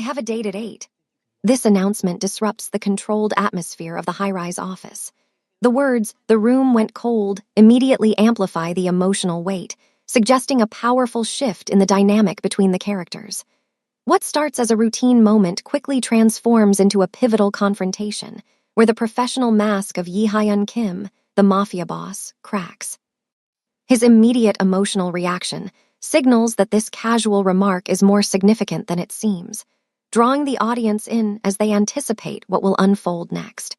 have a date at 8. This announcement disrupts the controlled atmosphere of the high-rise office. The words, "the room went cold," immediately amplify the emotional weight, suggesting a powerful shift in the dynamic between the characters. What starts as a routine moment quickly transforms into a pivotal confrontation, where the professional mask of Yi Hyun Kim, the Mafia boss, cracks. His immediate emotional reaction signals that this casual remark is more significant than it seems, drawing the audience in as they anticipate what will unfold next.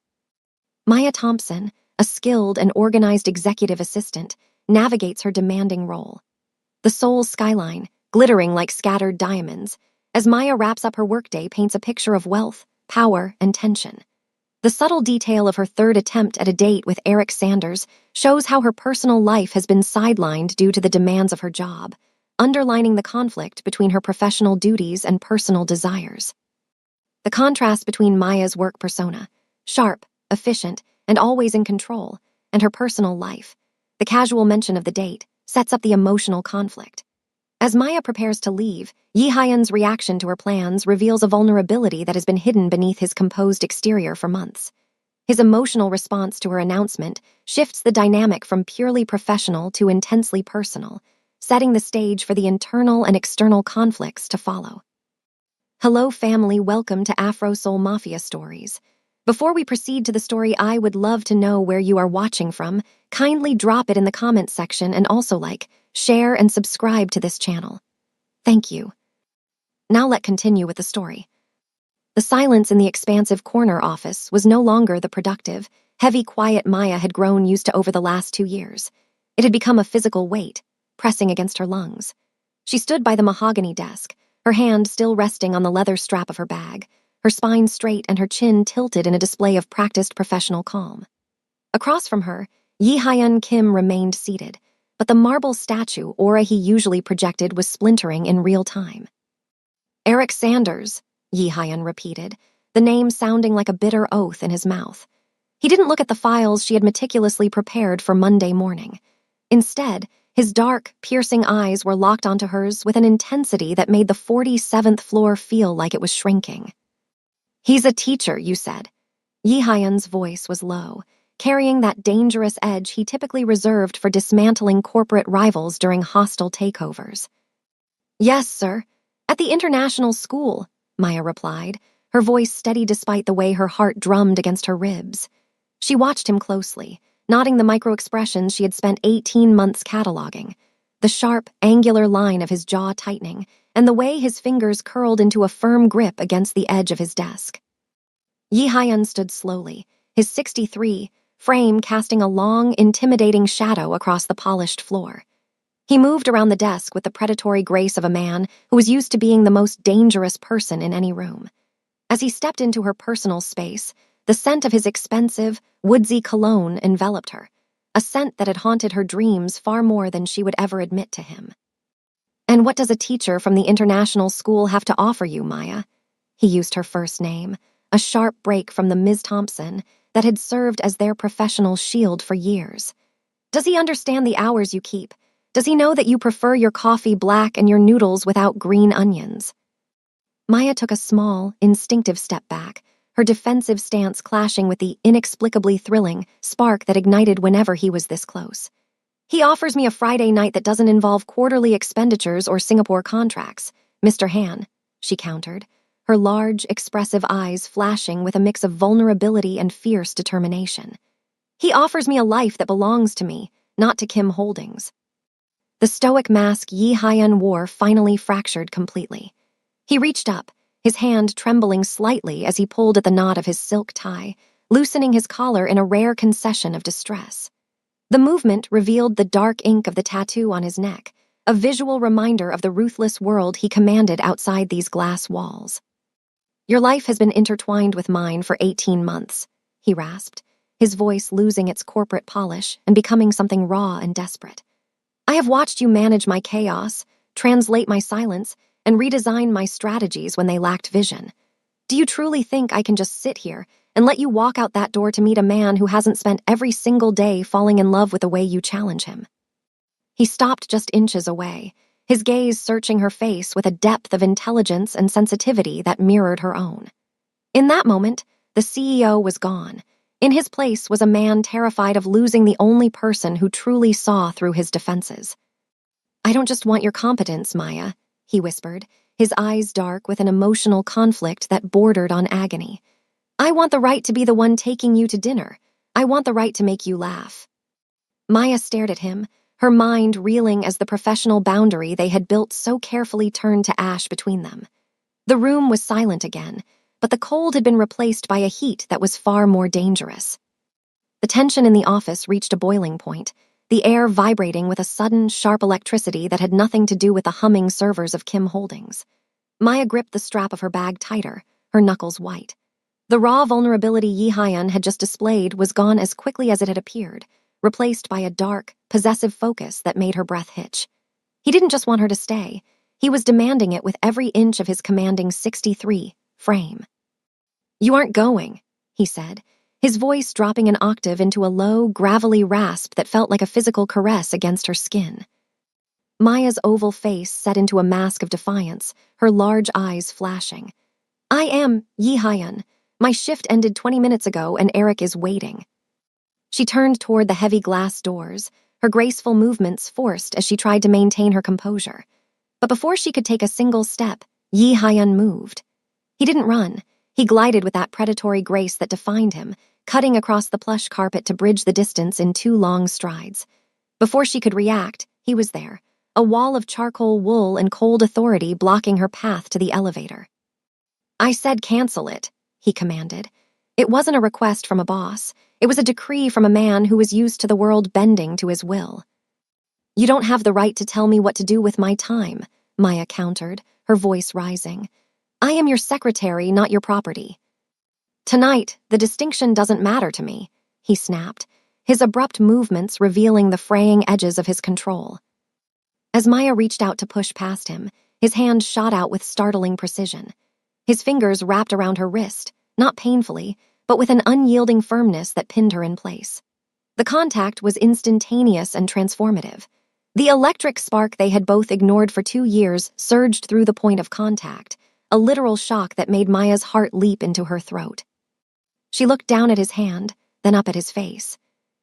Maya Thompson, a skilled and organized executive assistant, navigates her demanding role. The Seoul skyline, glittering like scattered diamonds, as Maya wraps up her workday, paints a picture of wealth, power, and tension. The subtle detail of her third attempt at a date with Eric Sanders shows how her personal life has been sidelined due to the demands of her job, underlining the conflict between her professional duties and personal desires. The contrast between Maya's work persona, sharp, efficient, and always in control, and her personal life, the casual mention of the date, sets up the emotional conflict. As Maya prepares to leave, Yi Hyun's reaction to her plans reveals a vulnerability that has been hidden beneath his composed exterior for months. His emotional response to her announcement shifts the dynamic from purely professional to intensely personal, setting the stage for the internal and external conflicts to follow. Hello family, welcome to Afro Soul Mafia Stories. Before we proceed to the story, I would love to know where you are watching from. Kindly drop it in the comments section and also like, share, and subscribe to this channel. Thank you. Now let's continue with the story. The silence in the expansive corner office was no longer the productive, heavy, quiet Maya had grown used to over the last 2 years. It had become a physical weight, pressing against her lungs. She stood by the mahogany desk, her hand still resting on the leather strap of her bag, her spine straight and her chin tilted in a display of practiced professional calm. Across from her, Yi Hyun Kim remained seated, but the marble statue aura he usually projected was splintering in real time. Eric Sanders, Yi Hyun repeated, the name sounding like a bitter oath in his mouth. He didn't look at the files she had meticulously prepared for Monday morning. Instead, his dark, piercing eyes were locked onto hers with an intensity that made the 47th floor feel like it was shrinking. "He's a teacher, you said." Yi Hyun's voice was low, carrying that dangerous edge he typically reserved for dismantling corporate rivals during hostile takeovers. "Yes, sir. At the international school," Maya replied, her voice steady despite the way her heart drummed against her ribs. She watched him closely, noting the micro-expressions she had spent 18 months cataloging, the sharp, angular line of his jaw tightening, and the way his fingers curled into a firm grip against the edge of his desk. Yi Hyun stood slowly, his 63 frame casting a long, intimidating shadow across the polished floor. He moved around the desk with the predatory grace of a man who was used to being the most dangerous person in any room. As he stepped into her personal space, the scent of his expensive, woodsy cologne enveloped her, a scent that had haunted her dreams far more than she would ever admit to him. "And what does a teacher from the international school have to offer you, Maya?" He used her first name, a sharp break from the Ms. Thompson that had served as their professional shield for years. "Does he understand the hours you keep? Does he know that you prefer your coffee black and your noodles without green onions?" Maya took a small, instinctive step back, her defensive stance clashing with the inexplicably thrilling spark that ignited whenever he was this close. "He offers me a Friday night that doesn't involve quarterly expenditures or Singapore contracts, Mr. Han," she countered, her large, expressive eyes flashing with a mix of vulnerability and fierce determination. "He offers me a life that belongs to me, not to Kim Holdings." The stoic mask Yi Hyun wore finally fractured completely. He reached up, his hand trembling slightly as he pulled at the knot of his silk tie, loosening his collar in a rare concession of distress. The movement revealed the dark ink of the tattoo on his neck, a visual reminder of the ruthless world he commanded outside these glass walls. "Your life has been intertwined with mine for 18 months, he rasped, his voice losing its corporate polish and becoming something raw and desperate. "I have watched you manage my chaos, translate my silence, and redesign my strategies when they lacked vision. Do you truly think I can just sit here and let you walk out that door to meet a man who hasn't spent every single day falling in love with the way you challenge him?" He stopped just inches away, his gaze searching her face with a depth of intelligence and sensitivity that mirrored her own. In that moment, the CEO was gone. In his place was a man terrified of losing the only person who truly saw through his defenses. "I don't just want your competence, Maya," he whispered, his eyes dark with an emotional conflict that bordered on agony. "I want the right to be the one taking you to dinner. I want the right to make you laugh." Maya stared at him, her mind reeling as the professional boundary they had built so carefully turned to ash between them. The room was silent again, but the cold had been replaced by a heat that was far more dangerous. The tension in the office reached a boiling point, the air vibrating with a sudden, sharp electricity that had nothing to do with the humming servers of Kim Holdings. Maya gripped the strap of her bag tighter, her knuckles white. The raw vulnerability Yi Hyun had just displayed was gone as quickly as it had appeared, replaced by a dark, possessive focus that made her breath hitch. He didn't just want her to stay. He was demanding it with every inch of his commanding 63 frame. "You aren't going," he said, his voice dropping an octave into a low, gravelly rasp that felt like a physical caress against her skin. Maya's oval face set into a mask of defiance, her large eyes flashing. "I am Yi Hyun. My shift ended 20 minutes ago and Eric is waiting." She turned toward the heavy glass doors, her graceful movements forced as she tried to maintain her composure. But before she could take a single step, Yi Hyun moved. He didn't run. He glided with that predatory grace that defined him, cutting across the plush carpet to bridge the distance in 2 long strides. Before she could react, he was there, a wall of charcoal wool and cold authority blocking her path to the elevator. "I said cancel it," he commanded. It wasn't a request from a boss. It was a decree from a man who was used to the world bending to his will. "You don't have the right to tell me what to do with my time," Maya countered, her voice rising. "I am your secretary, not your property." "Tonight, the distinction doesn't matter to me," he snapped, his abrupt movements revealing the fraying edges of his control. As Maya reached out to push past him, his hand shot out with startling precision. His fingers wrapped around her wrist, not painfully, but with an unyielding firmness that pinned her in place. The contact was instantaneous and transformative. The electric spark they had both ignored for 2 years surged through the point of contact, a literal shock that made Maya's heart leap into her throat. She looked down at his hand, then up at his face.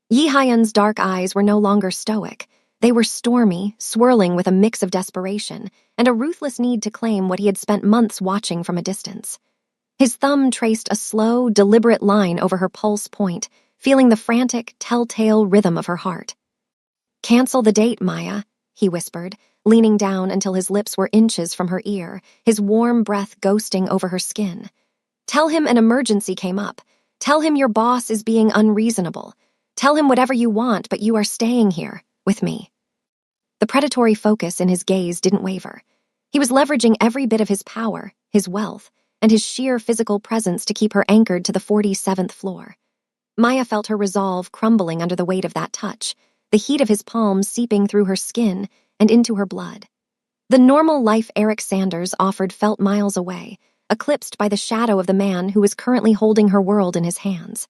Yi Hyun's dark eyes were no longer stoic. They were stormy, swirling with a mix of desperation and a ruthless need to claim what he had spent months watching from a distance. His thumb traced a slow, deliberate line over her pulse point, feeling the frantic, telltale rhythm of her heart. "Cancel the date, Maya," he whispered, leaning down until his lips were inches from her ear, his warm breath ghosting over her skin. "Tell him an emergency came up. Tell him your boss is being unreasonable. Tell him whatever you want, but you are staying here, with me." The predatory focus in his gaze didn't waver. He was leveraging every bit of his power, his wealth, and his sheer physical presence to keep her anchored to the 47th floor. Maya felt her resolve crumbling under the weight of that touch, the heat of his palm seeping through her skin and into her blood. The normal life Eric Sanders offered felt miles away, eclipsed by the shadow of the man who was currently holding her world in his hands.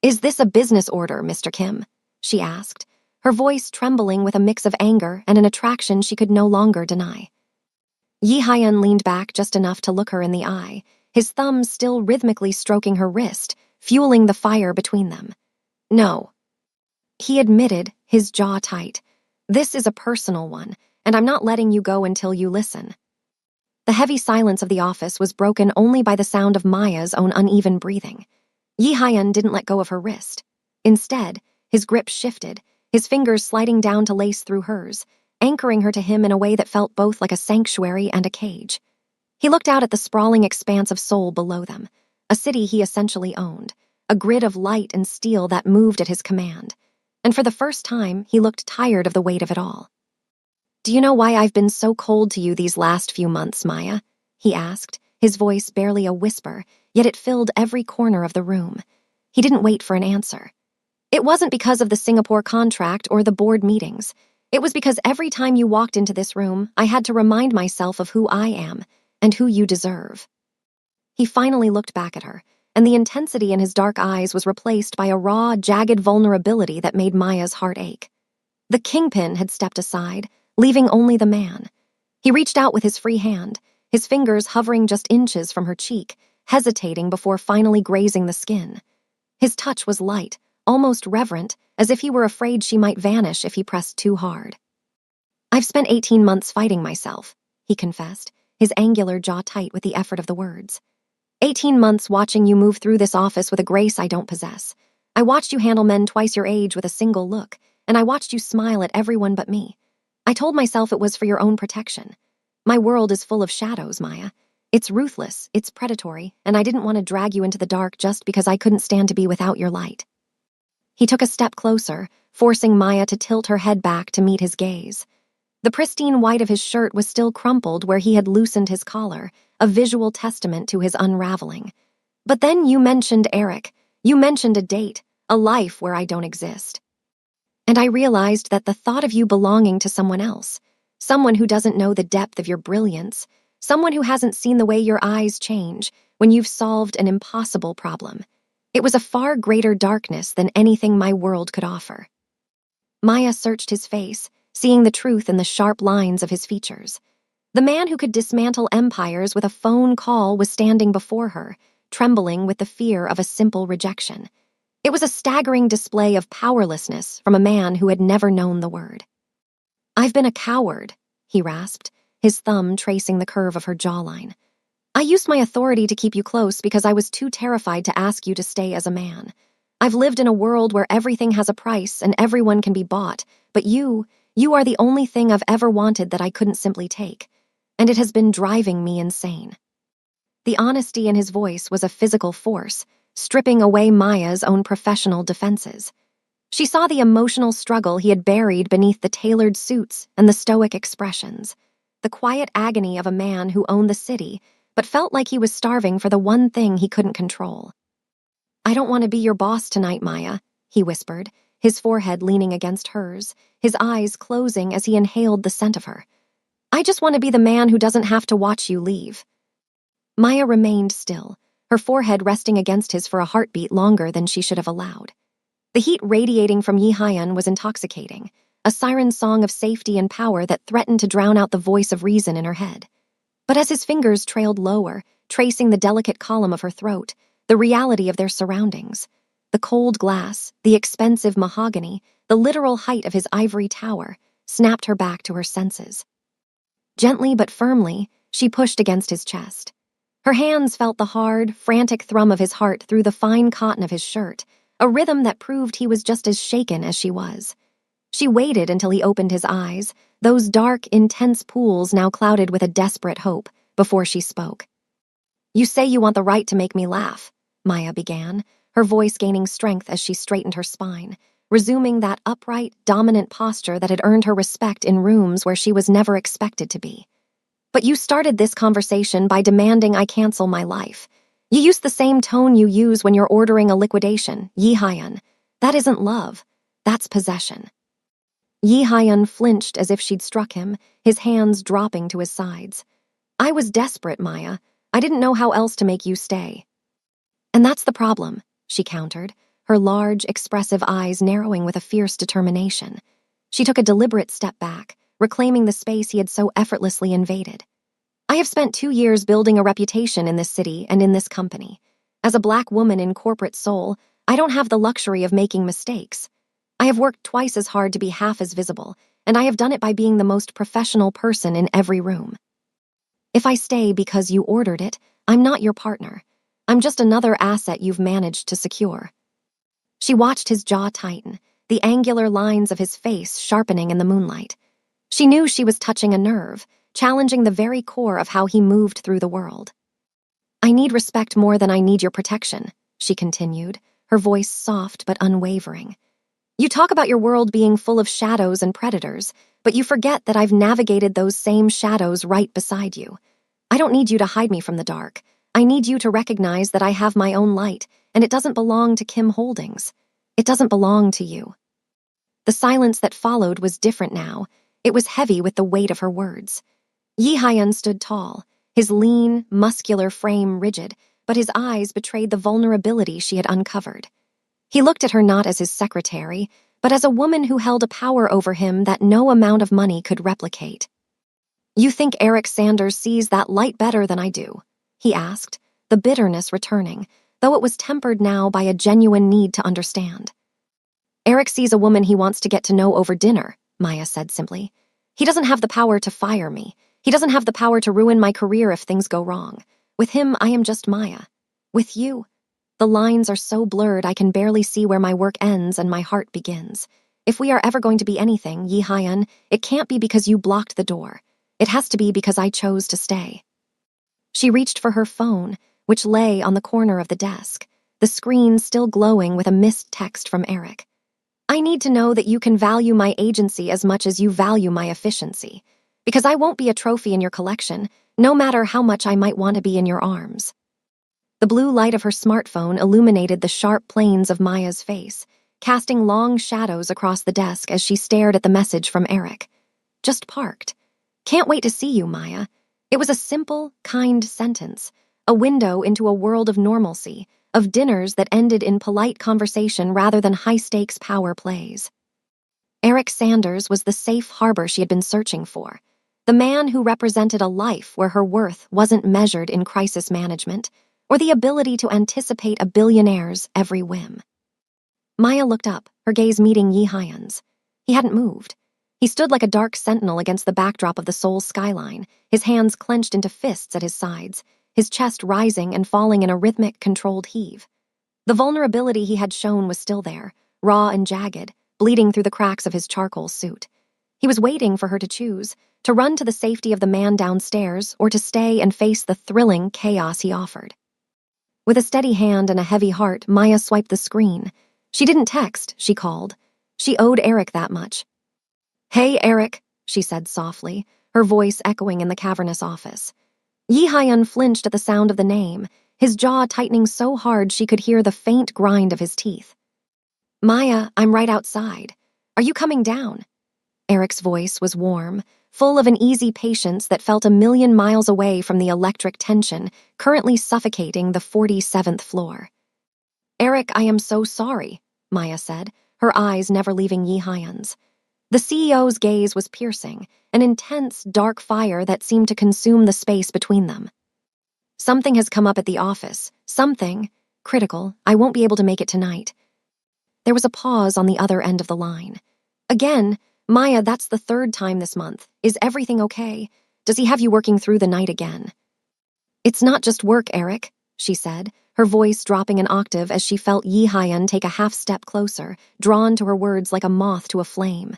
"Is this a business order, Mr. Kim?" she asked, her voice trembling with a mix of anger and an attraction she could no longer deny. Yi Hyun leaned back just enough to look her in the eye, his thumb still rhythmically stroking her wrist, fueling the fire between them. "No," he admitted, his jaw tight. "This is a personal one, and I'm not letting you go until you listen." The heavy silence of the office was broken only by the sound of Maya's own uneven breathing. Yi Hyun didn't let go of her wrist. Instead, his grip shifted, his fingers sliding down to lace through hers, anchoring her to him in a way that felt both like a sanctuary and a cage. He looked out at the sprawling expanse of Seoul below them, a city he essentially owned, a grid of light and steel that moved at his command. And for the first time, he looked tired of the weight of it all. "Do you know why I've been so cold to you these last few months, Maya?" he asked, his voice barely a whisper, yet it filled every corner of the room. He didn't wait for an answer. "It wasn't because of the Singapore contract or the board meetings. It was because every time you walked into this room, I had to remind myself of who I am and who you deserve." He finally looked back at her, and the intensity in his dark eyes was replaced by a raw, jagged vulnerability that made Maya's heart ache. The kingpin had stepped aside, leaving only the man. He reached out with his free hand, his fingers hovering just inches from her cheek, hesitating before finally grazing the skin. His touch was light, almost reverent, as if he were afraid she might vanish if he pressed too hard. "I've spent 18 months fighting myself," he confessed, his angular jaw tight with the effort of the words. 18 months watching you move through this office with a grace I don't possess. I watched you handle men twice your age with a single look, and I watched you smile at everyone but me. I told myself it was for your own protection. My world is full of shadows, Maya. It's ruthless, it's predatory, and I didn't want to drag you into the dark just because I couldn't stand to be without your light." He took a step closer, forcing Maya to tilt her head back to meet his gaze. The pristine white of his shirt was still crumpled where he had loosened his collar, a visual testament to his unraveling. "But then you mentioned Eric. You mentioned a date, a life where I don't exist. And I realized that the thought of you belonging to someone else, someone who doesn't know the depth of your brilliance, someone who hasn't seen the way your eyes change when you've solved an impossible problem. It was a far greater darkness than anything my world could offer." Maya searched his face, seeing the truth in the sharp lines of his features. The man who could dismantle empires with a phone call was standing before her, trembling with the fear of a simple rejection. It was a staggering display of powerlessness from a man who had never known the word. "I've been a coward," he rasped, his thumb tracing the curve of her jawline. "I used my authority to keep you close because I was too terrified to ask you to stay as a man. I've lived in a world where everything has a price and everyone can be bought, but you are the only thing I've ever wanted that I couldn't simply take, and it has been driving me insane." The honesty in his voice was a physical force, stripping away Maya's own professional defenses. She saw the emotional struggle he had buried beneath the tailored suits and the stoic expressions, the quiet agony of a man who owned the city but felt like he was starving for the one thing he couldn't control. "I don't want to be your boss tonight, Maya," he whispered, his forehead leaning against hers, his eyes closing as he inhaled the scent of her. "I just want to be the man who doesn't have to watch you leave." Maya remained still, her forehead resting against his for a heartbeat longer than she should have allowed. The heat radiating from Yi Hyan was intoxicating, a siren song of safety and power that threatened to drown out the voice of reason in her head. But as his fingers trailed lower, tracing the delicate column of her throat, the reality of their surroundings, the cold glass, the expensive mahogany, the literal height of his ivory tower, snapped her back to her senses. Gently but firmly, she pushed against his chest. Her hands felt the hard, frantic thrum of his heart through the fine cotton of his shirt, a rhythm that proved he was just as shaken as she was. She waited until he opened his eyes, those dark, intense pools now clouded with a desperate hope, before she spoke. "You say you want the right to make me laugh," Maya began, her voice gaining strength as she straightened her spine, resuming that upright, dominant posture that had earned her respect in rooms where she was never expected to be. "But you started this conversation by demanding I cancel my life. You used the same tone you use when you're ordering a liquidation, Yi Hyan. That isn't love. That's possession." Yi Hyan flinched as if she'd struck him, his hands dropping to his sides. "I was desperate, Maya. I didn't know how else to make you stay." "And that's the problem," she countered, her large, expressive eyes narrowing with a fierce determination. She took a deliberate step back, reclaiming the space he had so effortlessly invaded. "I have spent 2 years building a reputation in this city and in this company. As a Black woman in corporate soul, I don't have the luxury of making mistakes. I have worked twice as hard to be half as visible, and I have done it by being the most professional person in every room. If I stay because you ordered it, I'm not your partner. I'm just another asset you've managed to secure." She watched his jaw tighten, the angular lines of his face sharpening in the moonlight. She knew she was touching a nerve, challenging the very core of how he moved through the world. "I need respect more than I need your protection," she continued, her voice soft but unwavering. "You talk about your world being full of shadows and predators, but you forget that I've navigated those same shadows right beside you. I don't need you to hide me from the dark. I need you to recognize that I have my own light, and it doesn't belong to Kim Holdings. It doesn't belong to you." The silence that followed was different now. It was heavy with the weight of her words. Yi Hyan stood tall, his lean, muscular frame rigid, but his eyes betrayed the vulnerability she had uncovered. He looked at her not as his secretary, but as a woman who held a power over him that no amount of money could replicate. "You think Eric Sanders sees that light better than I do?" he asked, the bitterness returning, though it was tempered now by a genuine need to understand. "Eric sees a woman he wants to get to know over dinner," Maya said simply. "He doesn't have the power to fire me. He doesn't have the power to ruin my career if things go wrong. With him, I am just Maya. With you, the lines are so blurred I can barely see where my work ends and my heart begins. If we are ever going to be anything, Yi Hyun, it can't be because you blocked the door. It has to be because I chose to stay." She reached for her phone, which lay on the corner of the desk, the screen still glowing with a missed text from Eric. "I need to know that you can value my agency as much as you value my efficiency, because I won't be a trophy in your collection, no matter how much I might want to be in your arms." The blue light of her smartphone illuminated the sharp planes of Maya's face, casting long shadows across the desk as she stared at the message from Eric. "Just parked. Can't wait to see you, Maya." It was a simple, kind sentence, a window into a world of normalcy, of dinners that ended in polite conversation rather than high-stakes power plays. Eric Sanders was the safe harbor she had been searching for, the man who represented a life where her worth wasn't measured in crisis management, or the ability to anticipate a billionaire's every whim. Maya looked up, her gaze meeting Yi Hyun's. He hadn't moved. He stood like a dark sentinel against the backdrop of the Seoul skyline, his hands clenched into fists at his sides, his chest rising and falling in a rhythmic, controlled heave. The vulnerability he had shown was still there, raw and jagged, bleeding through the cracks of his charcoal suit. He was waiting for her to choose, to run to the safety of the man downstairs or to stay and face the thrilling chaos he offered. With a steady hand and a heavy heart, Maya swiped the screen. She didn't text, she called. She owed Eric that much. "Hey, Eric," she said softly, her voice echoing in the cavernous office. Yi Hyun flinched at the sound of the name, his jaw tightening so hard she could hear the faint grind of his teeth. "Maya, I'm right outside. Are you coming down?" Eric's voice was warm, full of an easy patience that felt a million miles away from the electric tension currently suffocating the 47th floor. "Eric, I am so sorry," Maya said, her eyes never leaving Yi Hyun's. The CEO's gaze was piercing, an intense, dark fire that seemed to consume the space between them. "Something has come up at the office. Something critical. I won't be able to make it tonight." There was a pause on the other end of the line. "Again, Maya, that's the third time this month. Is everything okay? Does he have you working through the night again?" "It's not just work, Eric," she said, her voice dropping an octave as she felt Yi Hyun take a half step closer, drawn to her words like a moth to a flame.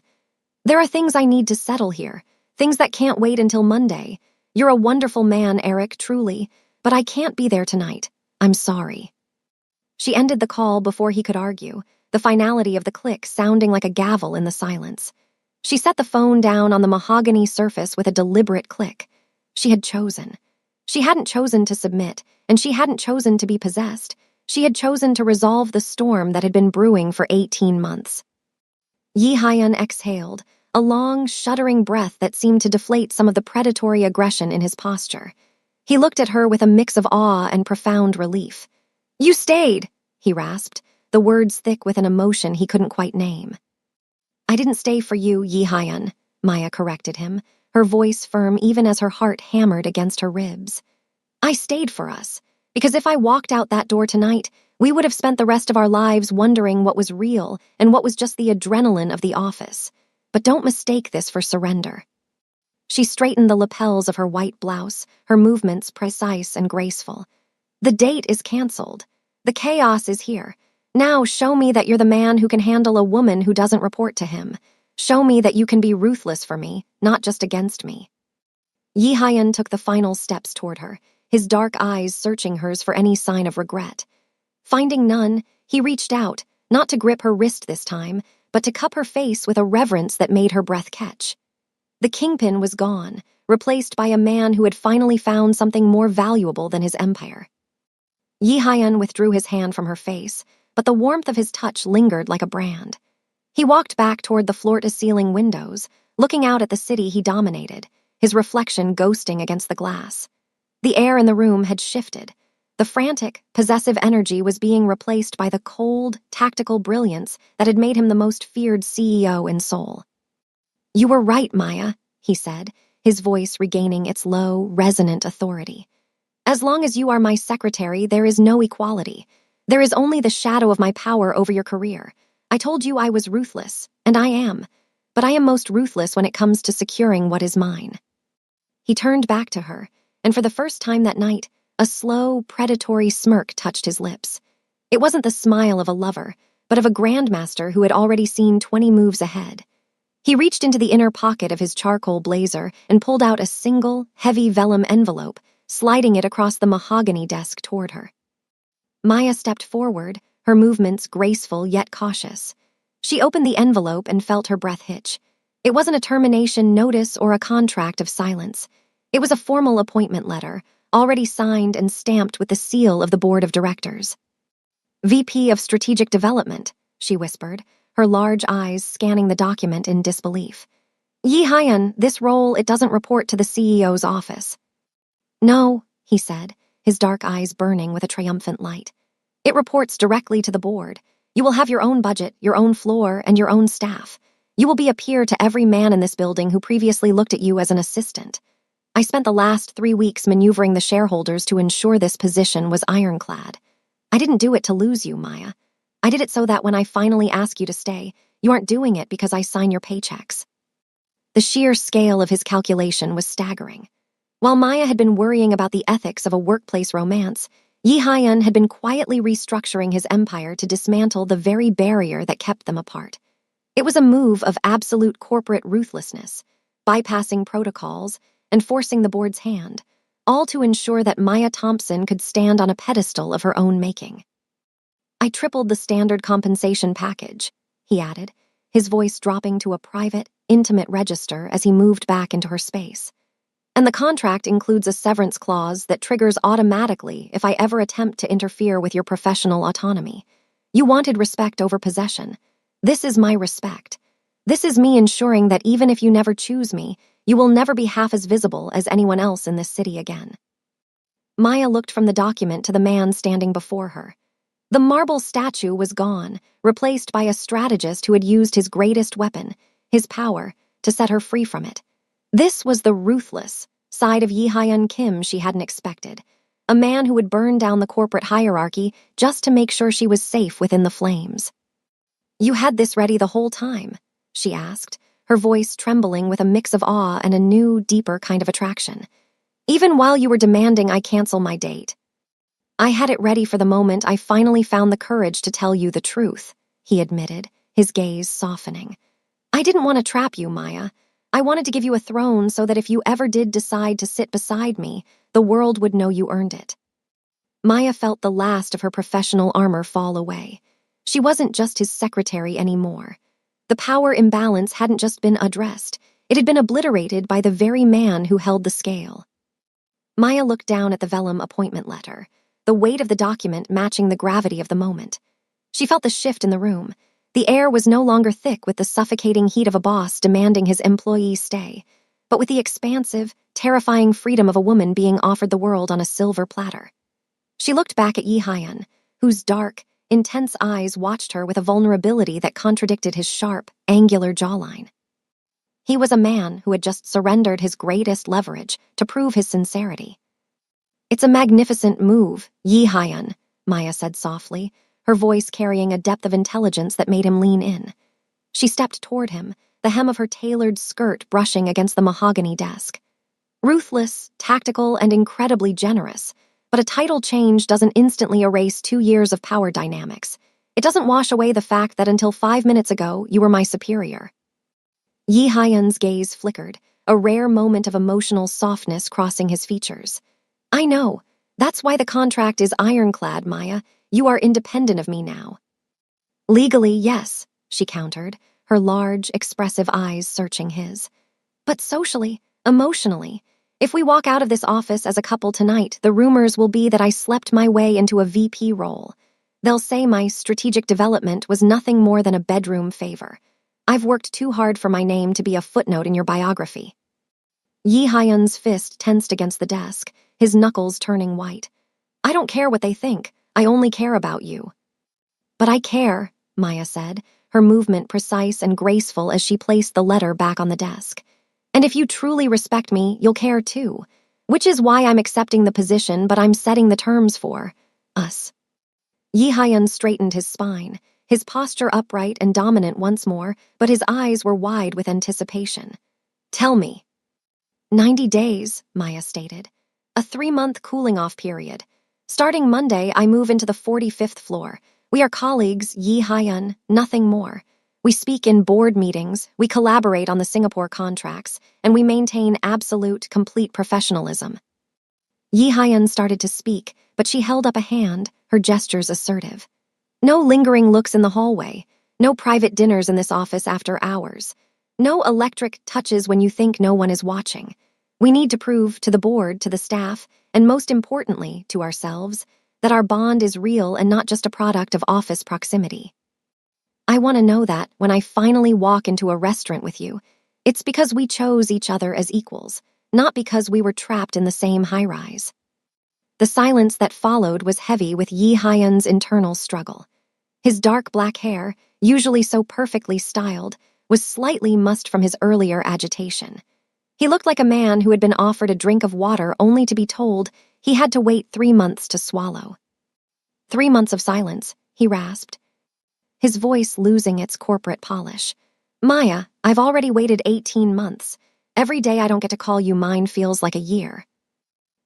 "There are things I need to settle here, things that can't wait until Monday. You're a wonderful man, Eric, truly, but I can't be there tonight. I'm sorry." She ended the call before he could argue, the finality of the click sounding like a gavel in the silence. She set the phone down on the mahogany surface with a deliberate click. She had chosen. She hadn't chosen to submit, and she hadn't chosen to be possessed. She had chosen to resolve the storm that had been brewing for 18 months. Yi Hyun exhaled, a long, shuddering breath that seemed to deflate some of the predatory aggression in his posture. He looked at her with a mix of awe and profound relief. "You stayed," he rasped, the words thick with an emotion he couldn't quite name. "I didn't stay for you, Yi Hyun," Maya corrected him, her voice firm even as her heart hammered against her ribs. "I stayed for us, because if I walked out that door tonight, we would have spent the rest of our lives wondering what was real and what was just the adrenaline of the office. But don't mistake this for surrender." She straightened the lapels of her white blouse, her movements precise and graceful. "The date is canceled. The chaos is here. Now show me that you're the man who can handle a woman who doesn't report to him. Show me that you can be ruthless for me, not just against me." Yi Hyun took the final steps toward her, his dark eyes searching hers for any sign of regret. Finding none, he reached out, not to grip her wrist this time, but to cup her face with a reverence that made her breath catch. The kingpin was gone, replaced by a man who had finally found something more valuable than his empire. Yi Hyun withdrew his hand from her face, but the warmth of his touch lingered like a brand. He walked back toward the floor-to-ceiling windows, looking out at the city he dominated, his reflection ghosting against the glass. The air in the room had shifted. The frantic, possessive energy was being replaced by the cold, tactical brilliance that had made him the most feared CEO in Seoul. "You were right, Maya," he said, his voice regaining its low, resonant authority. "As long as you are my secretary, there is no equality. There is only the shadow of my power over your career. I told you I was ruthless, and I am. But I am most ruthless when it comes to securing what is mine." He turned back to her, and for the first time that night, a slow, predatory smirk touched his lips. It wasn't the smile of a lover, but of a grandmaster who had already seen 20 moves ahead. He reached into the inner pocket of his charcoal blazer and pulled out a single, heavy vellum envelope, sliding it across the mahogany desk toward her. Maya stepped forward, her movements graceful yet cautious. She opened the envelope and felt her breath hitch. It wasn't a termination notice or a contract of silence. It was a formal appointment letter, already signed and stamped with the seal of the board of directors. "VP of Strategic Development," she whispered, her large eyes scanning the document in disbelief. "Yi Hyun, this role, it doesn't report to the CEO's office." "No," he said, his dark eyes burning with a triumphant light. "It reports directly to the board. You will have your own budget, your own floor, and your own staff. You will be a peer to every man in this building who previously looked at you as an assistant. I spent the last 3 weeks maneuvering the shareholders to ensure this position was ironclad. I didn't do it to lose you, Maya. I did it so that when I finally ask you to stay, you aren't doing it because I sign your paychecks." The sheer scale of his calculation was staggering. While Maya had been worrying about the ethics of a workplace romance, Yi Hyun had been quietly restructuring his empire to dismantle the very barrier that kept them apart. It was a move of absolute corporate ruthlessness, bypassing protocols and forcing the board's hand, all to ensure that Maya Thompson could stand on a pedestal of her own making. "I tripled the standard compensation package," he added, his voice dropping to a private, intimate register as he moved back into her space. "And the contract includes a severance clause that triggers automatically if I ever attempt to interfere with your professional autonomy. You wanted respect over possession. This is my respect. This is me ensuring that even if you never choose me, you will never be half as visible as anyone else in this city again." Maya looked from the document to the man standing before her. The marble statue was gone, replaced by a strategist who had used his greatest weapon, his power, to set her free from it. This was the ruthless side of Yi Hyun Kim she hadn't expected, a man who would burn down the corporate hierarchy just to make sure she was safe within the flames. "You had this ready the whole time?" she asked, her voice trembling with a mix of awe and a new, deeper kind of attraction. "Even while you were demanding I cancel my date?" "I had it ready for the moment I finally found the courage to tell you the truth," he admitted, his gaze softening. "I didn't want to trap you, Maya. I wanted to give you a throne so that if you ever did decide to sit beside me, the world would know you earned it." Maya felt the last of her professional armor fall away. She wasn't just his secretary anymore. The power imbalance hadn't just been addressed, it had been obliterated by the very man who held the scale. Maya looked down at the vellum appointment letter, the weight of the document matching the gravity of the moment. She felt the shift in the room. The air was no longer thick with the suffocating heat of a boss demanding his employees stay, but with the expansive, terrifying freedom of a woman being offered the world on a silver platter. She looked back at Yi Hyun, whose dark, intense eyes watched her with a vulnerability that contradicted his sharp, angular jawline. He was a man who had just surrendered his greatest leverage to prove his sincerity. "It's a magnificent move, Yi Hyun," Maya said softly, her voice carrying a depth of intelligence that made him lean in. She stepped toward him, the hem of her tailored skirt brushing against the mahogany desk. "Ruthless, tactical, and incredibly generous, but a title change doesn't instantly erase 2 years of power dynamics. It doesn't wash away the fact that until 5 minutes ago, you were my superior." Yi Hyun's gaze flickered, a rare moment of emotional softness crossing his features. "I know. That's why the contract is ironclad, Maya. You are independent of me now." "Legally, yes," she countered, her large, expressive eyes searching his. "But socially, emotionally, if we walk out of this office as a couple tonight, the rumors will be that I slept my way into a VP role. They'll say my strategic development was nothing more than a bedroom favor. I've worked too hard for my name to be a footnote in your biography." Yi Hyun's fist tensed against the desk, his knuckles turning white. I don't care what they think. I only care about you. But I care, Maya said, her movement precise and graceful as she placed the letter back on the desk. And if you truly respect me, you'll care too. Which is why I'm accepting the position, but I'm setting the terms for us. Yi Hyun straightened his spine, his posture upright and dominant once more, but his eyes were wide with anticipation. Tell me. 90 days, Maya stated. A 3-month cooling-off period. Starting Monday, I move into the 45th floor. We are colleagues, Yi Hyun, nothing more. We speak in board meetings, we collaborate on the Singapore contracts, and we maintain absolute, complete professionalism. Yi Hyun started to speak, but she held up a hand, her gestures assertive. No lingering looks in the hallway, no private dinners in this office after hours, no electric touches when you think no one is watching. We need to prove to the board, to the staff, and most importantly, to ourselves, that our bond is real and not just a product of office proximity. I want to know that when I finally walk into a restaurant with you, it's because we chose each other as equals, not because we were trapped in the same high-rise. The silence that followed was heavy with Yi Hyun's internal struggle. His dark black hair, usually so perfectly styled, was slightly mussed from his earlier agitation. He looked like a man who had been offered a drink of water only to be told he had to wait 3 months to swallow. 3 months of silence, he rasped, his voice losing its corporate polish. Maya, I've already waited 18 months. Every day I don't get to call you mine feels like a year.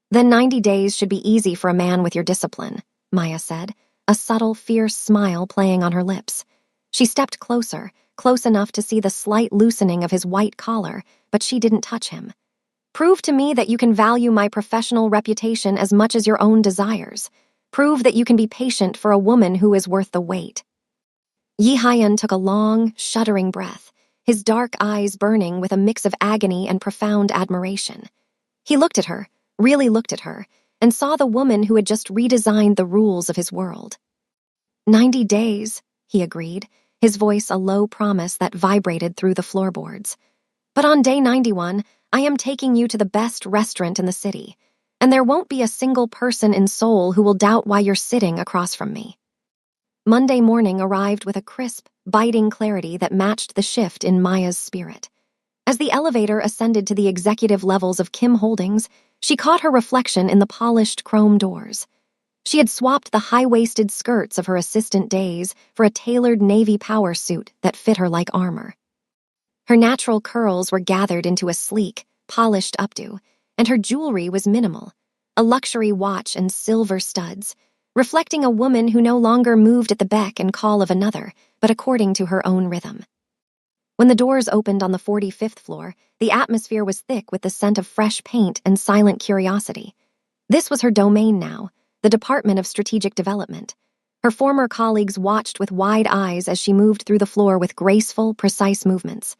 Then 90 days should be easy for a man with your discipline, Maya said, a subtle, fierce smile playing on her lips. She stepped closer, close enough to see the slight loosening of his white collar, but she didn't touch him. Prove to me that you can value my professional reputation as much as your own desires. Prove that you can be patient for a woman who is worth the wait. Yi Hyun took a long, shuddering breath, his dark eyes burning with a mix of agony and profound admiration. He looked at her, really looked at her, and saw the woman who had just redesigned the rules of his world. 90 days, he agreed, his voice a low promise that vibrated through the floorboards. But on day 91, I am taking you to the best restaurant in the city, and there won't be a single person in Seoul who will doubt why you're sitting across from me. Monday morning arrived with a crisp, biting clarity that matched the shift in Maya's spirit. As the elevator ascended to the executive levels of Kim Holdings, she caught her reflection in the polished chrome doors. She had swapped the high-waisted skirts of her assistant days for a tailored navy power suit that fit her like armor. Her natural curls were gathered into a sleek, polished updo, and her jewelry was minimal, a luxury watch and silver studs, reflecting a woman who no longer moved at the beck and call of another, but according to her own rhythm. When the doors opened on the 45th floor, the atmosphere was thick with the scent of fresh paint and silent curiosity. This was her domain now, the Department of Strategic Development. Her former colleagues watched with wide eyes as she moved through the floor with graceful, precise movements.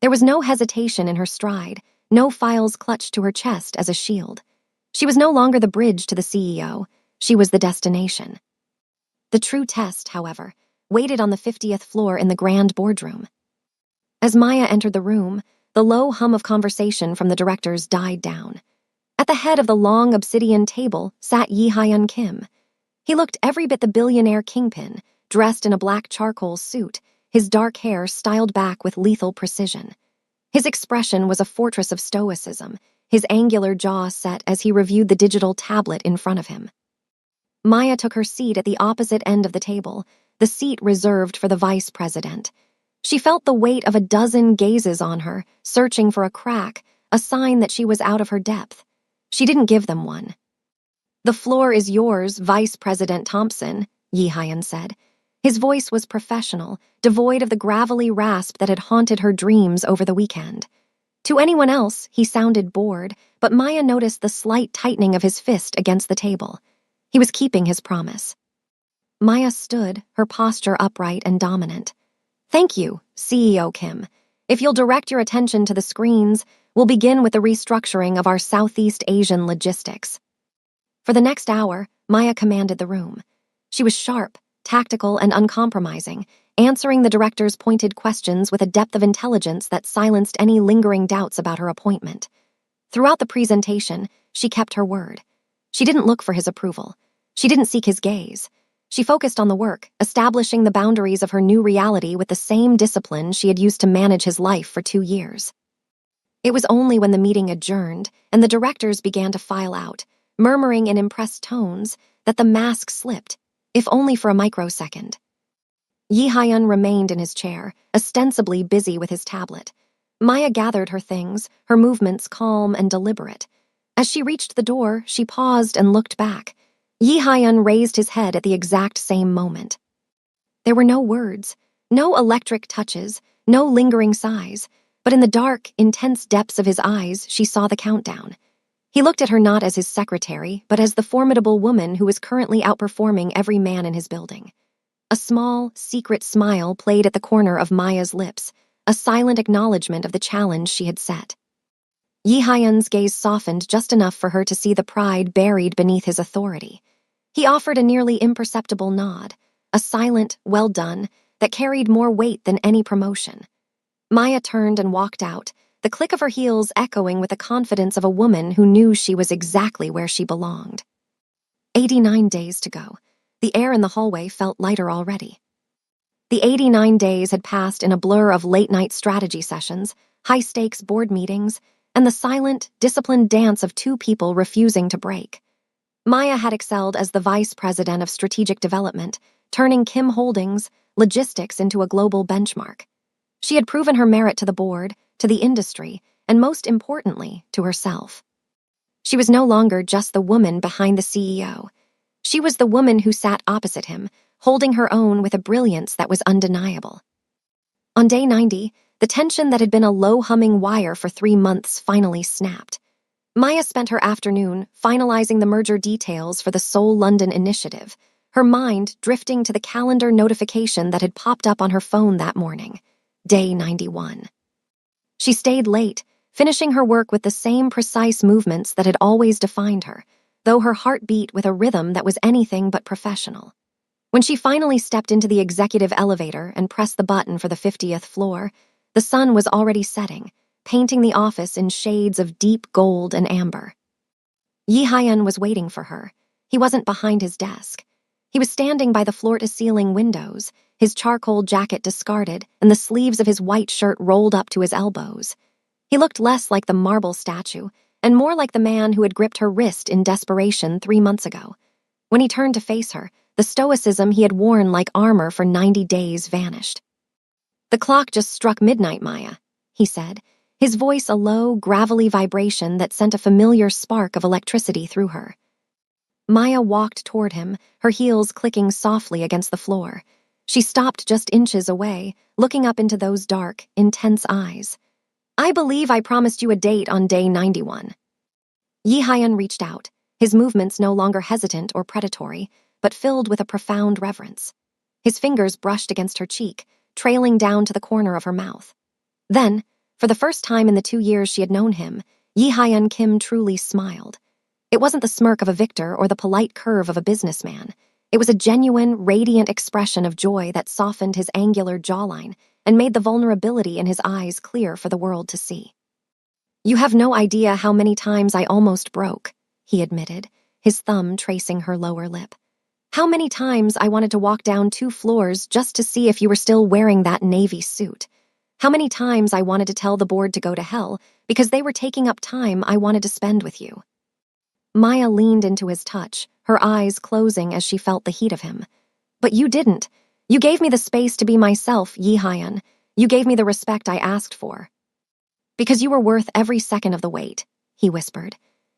There was no hesitation in her stride, no files clutched to her chest as a shield. She was no longer the bridge to the CEO, she was the destination. The true test, however, waited on the 50th floor in the grand boardroom. As Maya entered the room, the low hum of conversation from the directors died down. At the head of the long obsidian table sat Yi Hyun Kim. He looked every bit the billionaire kingpin, dressed in a black charcoal suit, his dark hair styled back with lethal precision. His expression was a fortress of stoicism, his angular jaw set as he reviewed the digital tablet in front of him. Maya took her seat at the opposite end of the table, the seat reserved for the vice president. She felt the weight of a dozen gazes on her, searching for a crack, a sign that she was out of her depth. She didn't give them one. The floor is yours, Vice President Thompson, Yi Hyun said. His voice was professional, devoid of the gravelly rasp that had haunted her dreams over the weekend. To anyone else, he sounded bored, but Maya noticed the slight tightening of his fist against the table. He was keeping his promise. Maya stood, her posture upright and dominant. Thank you, CEO Kim. If you'll direct your attention to the screens, we'll begin with the restructuring of our Southeast Asian logistics. For the next hour, Maya commanded the room. She was sharp, tactical, and uncompromising, answering the director's pointed questions with a depth of intelligence that silenced any lingering doubts about her appointment. Throughout the presentation, she kept her word. She didn't look for his approval. She didn't seek his gaze. She focused on the work, establishing the boundaries of her new reality with the same discipline she had used to manage his life for 2 years. It was only when the meeting adjourned and the directors began to file out, murmuring in impressed tones, that the mask slipped, if only for a microsecond. Yi Hyun remained in his chair, ostensibly busy with his tablet. Maya gathered her things, her movements calm and deliberate. As she reached the door, she paused and looked back. Yi Hyun raised his head at the exact same moment. There were no words, no electric touches, no lingering sighs, but in the dark, intense depths of his eyes, she saw the countdown. He looked at her not as his secretary, but as the formidable woman who was currently outperforming every man in his building. A small, secret smile played at the corner of Maya's lips, a silent acknowledgement of the challenge she had set. Yi Hyun's gaze softened just enough for her to see the pride buried beneath his authority. He offered a nearly imperceptible nod, a silent, well done, that carried more weight than any promotion. Maya turned and walked out, the click of her heels echoing with the confidence of a woman who knew she was exactly where she belonged. 89 days to go. The air in the hallway felt lighter already. The 89 days had passed in a blur of late-night strategy sessions, high-stakes board meetings, and the silent, disciplined dance of two people refusing to break. Maya had excelled as the vice president of strategic development, turning Kim Holdings' logistics into a global benchmark. She had proven her merit to the board, to the industry, and most importantly, to herself. She was no longer just the woman behind the CEO. She was the woman who sat opposite him, holding her own with a brilliance that was undeniable. On day 90, the tension that had been a low-humming wire for 3 months finally snapped. Maya spent her afternoon finalizing the merger details for the Seoul London initiative, her mind drifting to the calendar notification that had popped up on her phone that morning, day 91. She stayed late, finishing her work with the same precise movements that had always defined her, though her heart beat with a rhythm that was anything but professional. When she finally stepped into the executive elevator and pressed the button for the 50th floor, the sun was already setting, painting the office in shades of deep gold and amber. Yi Hyun was waiting for her. He wasn't behind his desk. He was standing by the floor-to-ceiling windows, his charcoal jacket discarded and the sleeves of his white shirt rolled up to his elbows. He looked less like the marble statue and more like the man who had gripped her wrist in desperation 3 months ago. When he turned to face her, the stoicism he had worn like armor for 90 days vanished. "The clock just struck midnight, Maya," he said, his voice a low, gravelly vibration that sent a familiar spark of electricity through her. Maya walked toward him, her heels clicking softly against the floor. She stopped just inches away, looking up into those dark, intense eyes. "I believe I promised you a date on day 91. Yi Hyun reached out, his movements no longer hesitant or predatory, but filled with a profound reverence. His fingers brushed against her cheek, trailing down to the corner of her mouth. Then, for the first time in the 2 years she had known him, Yi Hyun Kim truly smiled. It wasn't the smirk of a victor or the polite curve of a businessman. It was a genuine, radiant expression of joy that softened his angular jawline and made the vulnerability in his eyes clear for the world to see. "You have no idea how many times I almost broke," he admitted, his thumb tracing her lower lip. "How many times I wanted to walk down 2 floors just to see if you were still wearing that navy suit. How many times I wanted to tell the board to go to hell because they were taking up time I wanted to spend with you." Maya leaned into his touch, her eyes closing as she felt the heat of him. "But you didn't. You gave me the space to be myself, Yi Hyun. You gave me the respect I asked for." "Because you were worth every second of the wait," he whispered.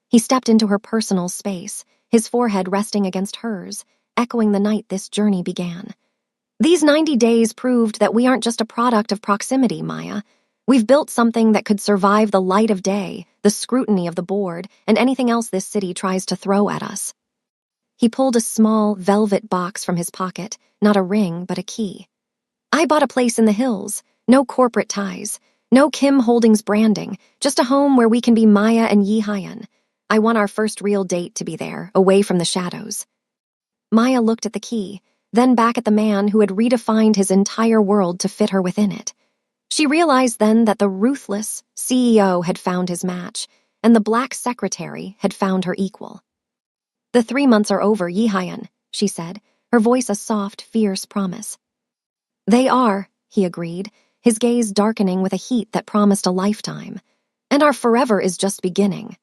He stepped into her personal space, his forehead resting against hers, echoing the night this journey began. "These 90 days proved that we aren't just a product of proximity, Maya. We've built something that could survive the light of day, the scrutiny of the board, and anything else this city tries to throw at us." He pulled a small, velvet box from his pocket, not a ring, but a key. "I bought a place in the hills, no corporate ties, no Kim Holdings branding, just a home where we can be Maya and Yi Hyun. I want our first real date to be there, away from the shadows." Maya looked at the key, then back at the man who had redefined his entire world to fit her within it. She realized then that the ruthless CEO had found his match, and the black secretary had found her equal. The 3 months are over, Yihayan, she said, her voice a soft, fierce promise. They are, he agreed, his gaze darkening with a heat that promised a lifetime. And our forever is just beginning.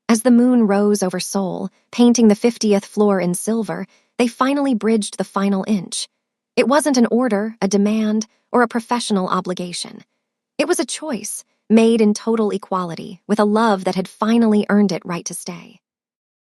As the moon rose over Seoul, painting the 50th floor in silver, they finally bridged the final inch. It wasn't an order, a demand, or a professional obligation. It was a choice, made in total equality, with a love that had finally earned it right to stay.